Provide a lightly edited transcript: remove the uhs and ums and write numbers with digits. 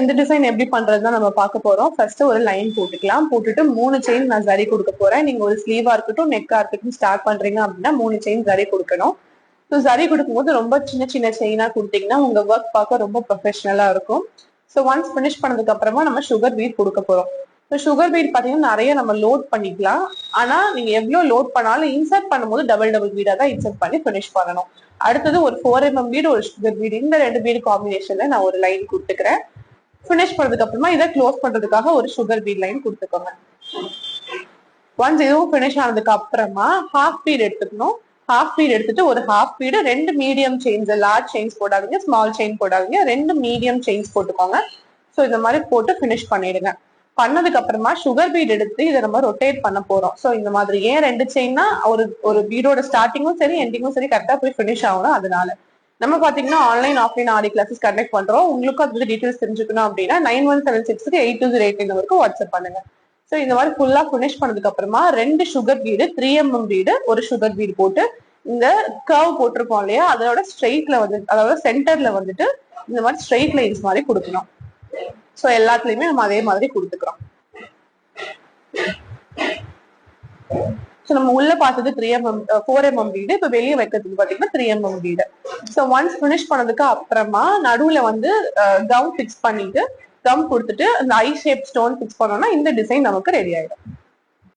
இந்த டிசைன் எப்படி பண்றதுதான் நம்ம பார்க்க போறோம். ஃபர்ஸ்ட் ஒரு லைன் போட்டுக்கலாம். போட்டுட்டு 3 செயின் நான் ஜரி கொடுக்க போறேன். நீங்க ஒரு ஸ்லீவா இருக்கட்டும் நெக்கா இருக்கட்டும் ஸ்டார்ட் பண்றீங்க அப்படின்னா 3 செயின் ஜரி கொடுக்கணும். ஸோ ஜரி கொடுக்கும்போது ரொம்ப சின்ன சின்ன செயினா கொடுத்தீங்கன்னா உங்க ஒர்க் பார்க்க ரொம்ப ப்ரொஃபஷனலா இருக்கும். ஸோ ஒன்ஸ் ஃபினிஷ் பண்ணதுக்கு அப்புறமா நம்ம சுகர் பீட் கொடுக்க போறோம். ஸோ சுகர் பீட் பார்த்தீங்கன்னா நிறைய நம்ம லோட் பண்ணிக்கலாம். ஆனா நீங்க எவ்வளவு லோட் பண்ணாலும் இன்சர்ட் பண்ணும்போது டபுள் பீடா தான் இன்சர்ட் பண்ணி ஃபினிஷ் பண்ணணும். அடுத்தது ஒரு 4mm பீடு ஒரு சுகர் பீடு, இந்த 2 பீடு காம்பினேஷன்ல நான் ஒரு லைன் கொடுத்துக்கிறேன். ஃபினிஷ் பண்ணதுக்கு அப்புறமா இதை க்ளோஸ் பண்றதுக்காக ஒரு சுகர் பீட் லைன் கொடுத்துக்கோங்க. ஒன்ஸ் இதுவும் ஃபினிஷ் ஆனதுக்கு அப்புறமா ஹாஃப் பீட் எடுத்துக்கணும். ஹாஃப் பீட் எடுத்துட்டு ஒரு half bead 2 medium chains, large chains போடாதீங்க, ஸ்மால் செயின் போடாதீங்க, 2 மீடியம் செயின்ஸ் போட்டுக்கோங்க. ஸோ இந்த மாதிரி போட்டு ஃபினிஷ் பண்ணிடுங்க. பண்ணதுக்கு அப்புறமா சுகர் பீட் எடுத்து இதை நம்ம ரொட்டேட் பண்ண போறோம். ஸோ இந்த மாதிரி ஏன் 2 செயின்னா ஒரு பீடோட ஸ்டார்டிங்கும் சரி எண்டிங்கும் சரி கரெக்டா போய் ஃபினிஷ் ஆகணும். அதனால நம்ம பாத்தீங்கன்னா ஆன்லைன் ஆஃப்லைன் ஆடி கிளாஸஸ் கண்டக்ட் பண்றோம். உங்களுக்கும் அது டீடைல்ஸ் தெரிஞ்சுக்கணும் அப்படின்னா 9176 8208 நம்பருக்கு வாட்ஸ்அப் பண்ணுங்க. ஸோ இந்த மாதிரி ஃபுல்லா ஃபினிஷ் பண்ணதுக்கு அப்புறமா 2 சுகர் பீடு 3mm பீடு ஒரு சுகர் பீடு போட்டு இந்த கர்வ் போட்டிருக்கோம் இல்லையா அதோட ஸ்ட்ரெயிட்ல வந்து அதாவது சென்டர்ல வந்துட்டு இந்த மாதிரி ஸ்ட்ரெயிட் லைன்ஸ் மாதிரி கொடுக்கணும். ஸோ எல்லாத்துலயுமே நம்ம அதே மாதிரி கொடுத்துக்கிறோம். ஸோ நம்ம உள்ள பார்த்தது 4mm பீடு, இப்ப வெளியே வைக்கிறதுக்கு பாத்தீங்கன்னா 3mm bead. So once finish பண்ணதுக்கு அப்புறமா நடுவுல வந்து கம் ஃபிக்ஸ் பண்ணிட்டு கம் கொடுத்துட்டு அந்த ஐ ஷேப் ஸ்டோன் ஃபிக்ஸ் பண்ணோம்னா இந்த டிசைன் நமக்கு ரெடி ஆயிடும்.